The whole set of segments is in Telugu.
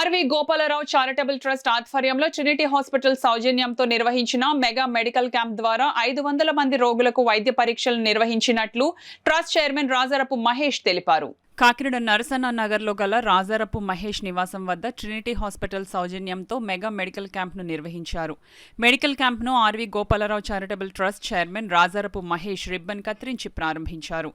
ఆర్వి గోపాలరావు చారిటబుల్ ట్రస్ట్ ఆధ్వర్యంలో ట్రినిటీ హాస్పిటల్ సౌజన్యంతో నిర్వహించిన మెగా మెడికల్ క్యాంప్ ద్వారా 500 మంది రోగులకు వైద్య పరీక్షలు నిర్వహించినట్లు ట్రస్ట్ చైర్మన్ రాజారపు మహేష్ తెలిపారు. కాకినాడ నరసన్న నగర్లో గల రాజారపు మహేష్ నివాసం వద్ద ట్రినిటీ హాస్పిటల్ సౌజన్యంతో మెగా మెడికల్ క్యాంప్ను నిర్వహించారు. మెడికల్ క్యాంప్ను RV Gopalarao charitable trust chairman Rajarapu Mahesh ribbon కత్తిరించి ప్రారంభించారు.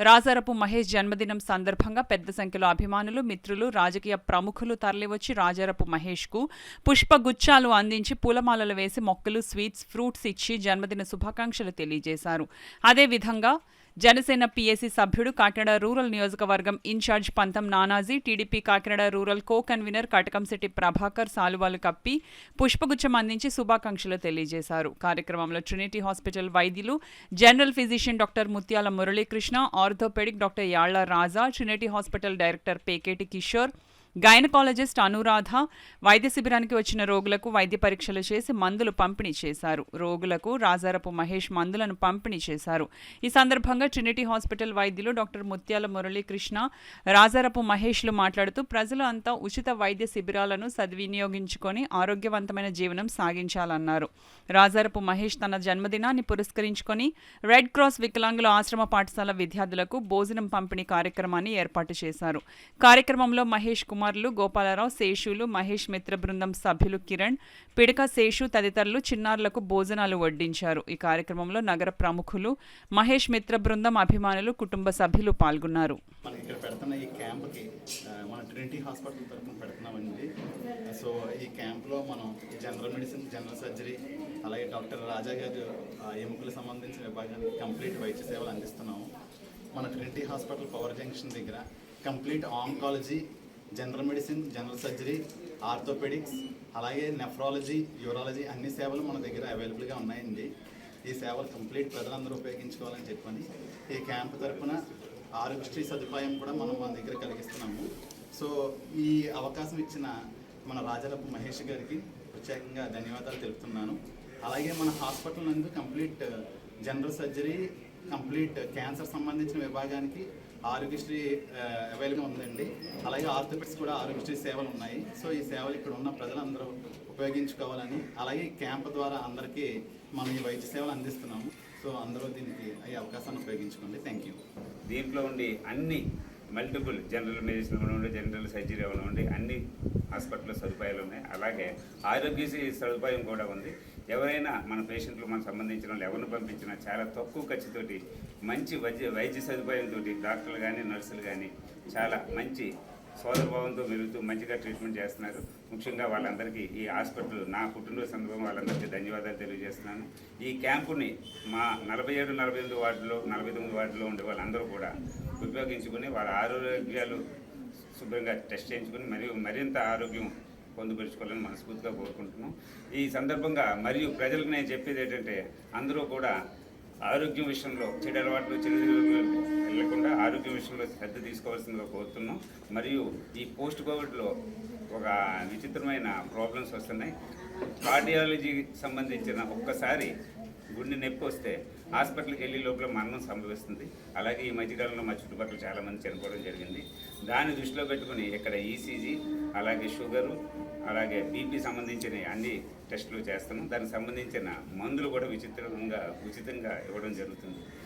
రాజారపు మహేష్ జన్మదినం సందర్భంగా పెద్ద సంఖ్యలో అభిమానులు, మిత్రులు, రాజకీయ ప్రముఖులు తరలివచ్చి రాజారపు మహేష్కు పుష్పగుచ్చాలు అందించి పూలమాలలు వేసి మొక్కలు, స్వీట్స్, ఫ్రూట్స్ ఇచ్చి జన్మదిన శుభాకాంక్షలు తెలియజేశారు. అదేవిధంగా జనసేన పీఏసీ సభ్యుడు, కాకినాడ రూరల్ నియోజకవర్గం in charge Pantham Nanaji, TDP Kakinada rural co convener Katakamsetti Prabhakar సాలువాలు కప్పి పుష్పగుచ్చం అందించి శుభాకాంక్షలు తెలియజేశారు. కార్యక్రమంలో ట్రినిటీ హాస్పిటల్ వైద్యులు, general physician doctor Mutyala Muralikrishna, orthopaedic doctor Yalla Raja, Trinity hospital director Peketi Kishore, gynaecologist Anuradha వైద్య శిబిరానికి వచ్చిన రోగులకు వైద్య పరీక్షలు చేసి మందులు పంపిణీ చేశారు. రోగులకు రాజారపు మహేష్ మందులను పంపిణీ చేశారు. ఈ సందర్భంగా ట్రినిటీ హాస్పిటల్ వైద్యులు డాక్టర్ ముత్యాల మురళీకృష్ణ, రాజారపు మహేష్లు మాట్లాడుతూ ప్రజలు అంతా ఉచిత వైద్య శిబిరాలను సద్వినియోగించుకొని ఆరోగ్యవంతమైన జీవనం సాగించాలన్నారు. రాజారపు మహేష్ తన జన్మదినాన్ని పురస్కరించుకొని రెడ్ క్రాస్ వికలాంగుల ఆశ్రమ పాఠశాల విద్యార్థులకు భోజనం పంపిణీ కార్యక్రమాన్ని ఏర్పాటు చేశారు. కార్యక్రమంలో మహేష్ కుమారులు గోపాలరావు, శేషులు, మహేష్ మిత్ర బృందం సభ్యులు కిరణ్, పిడక శేషు తదితరులు చిన్నారులకు భోజనాలు వడ్డించారు. ఈ కార్యక్రమంలో నగర ప్రముఖులు, మహేష్ మిత్ర బృందం అభిమానులు, కుటుంబ సభ్యులు పాల్గొన్నారు. సో ఈ క్యాంప్లో మనం జనరల్ మెడిసిన్, జనరల్ సర్జరీ, అలాగే డాక్టర్ రాజా గారు ఎముకలకు సంబంధించిన విభాగానికి కంప్లీట్ వైద్య సేవలు అందిస్తున్నాము. మన ట్రినిటీ హాస్పిటల్ పవర్ జంక్షన్ దగ్గర complete oncology, general medicine, general surgery, orthopedics, అలాగే నెఫ్రాలజీ, యూరాలజీ అన్ని సేవలు మన దగ్గర అవైలబుల్గా ఉన్నాయండి. ఈ సేవలు కంప్లీట్ ప్రజలందరూ ఉపయోగించుకోవాలని చెప్పని ఈ క్యాంప్ తరఫున ఆరోగ్యశ్రీ సదుపాయం కూడా మనం మన దగ్గర కలిగిస్తున్నాము. సో ఈ అవకాశం ఇచ్చిన మన రాజారపు మహేష్ గారికి ప్రత్యేకంగా ధన్యవాదాలు తెలుపుతున్నాను. అలాగే మన హాస్పిటల్ నందు complete general surgery, complete cancer సంబంధించిన విభాగానికి ఆరోగ్యశ్రీ అవైలబుల్గా ఉందండి. అలాగే ఆర్థోపెడిక్స్ కూడా ఆరోగ్యశ్రీ సేవలు ఉన్నాయి. సో ఈ సేవలు ఇక్కడ ఉన్న ప్రజలందరూ ఉపయోగించుకోవాలని, అలాగే క్యాంప్ ద్వారా అందరికీ మనం ఈ వైద్య సేవలు అందిస్తున్నాము. సో అందరూ దీనికి ఈ అవకాశాన్ని ఉపయోగించుకోండి. Thank you. దీంట్లో ఉండి అన్ని మల్టిపుల్ జనరల్ మెడిసిన్ ఉండి, జనరల్ సర్జరీ ఉండి అన్ని హాస్పిటల్లో సదుపాయాలు ఉన్నాయి. అలాగే ఆరోగ్యశ్రీ సదుపాయం కూడా ఉంది. ఎవరైనా మన పేషెంట్లు మనకు సంబంధించిన వాళ్ళు ఎవరిని పంపించినా చాలా తక్కువ ఖర్చుతోటి మంచి వైద్య సదుపాయంతో డాక్టర్లు కానీ, నర్సులు కానీ చాలా మంచి సోదరభావంతో మెరుగుతూ మంచిగా ట్రీట్మెంట్ చేస్తున్నారు. ముఖ్యంగా వాళ్ళందరికీ ఈ హాస్పిటల్ నా పుట్టినరోజు సందర్భంగా వాళ్ళందరికీ ధన్యవాదాలు తెలియజేస్తున్నాను. ఈ క్యాంపుని మా 47, 48 వార్డులో, 49 వార్డులో ఉండే వాళ్ళందరూ కూడా ఉపయోగించుకుని వాళ్ళ ఆరోగ్యాలు శుభ్రంగా టెస్ట్ చేయించుకుని మరియు మరింత ఆరోగ్యం పొందుపరుచుకోవాలని మనస్ఫూర్తిగా కోరుకుంటున్నాం. ఈ సందర్భంగా మరియు ప్రజలకు నేను చెప్పేది ఏంటంటే అందరూ కూడా ఆరోగ్యం విషయంలో చెడు అలవాట్లు, వెళ్ళకుండా ఆరోగ్యం విషయంలో శ్రద్ధ తీసుకోవాల్సిందిగా కోరుతున్నాం. మరియు ఈ పోస్ట్ కోవిడ్లో ఒక విచిత్రమైన ప్రాబ్లమ్స్ వస్తున్నాయి. కార్డియాలజీకి సంబంధించిన ఒక్కసారి గుండె నొప్పి వస్తే హాస్పిటల్కి వెళ్ళే లోపల మరణం సంభవిస్తుంది. అలాగే ఈ మధ్యకాలంలో మా చుట్టుపక్కల చాలామంది చనిపోవడం జరిగింది. దాన్ని దృష్టిలో పెట్టుకుని ఇక్కడ ఈసీజీ, అలాగే షుగరు, అలాగే బీపీ సంబంధించిన అన్ని టెస్టులు చేస్తున్నాం. దానికి సంబంధించిన మందులు కూడా ఉచితంగా ఇవ్వడం జరుగుతుంది.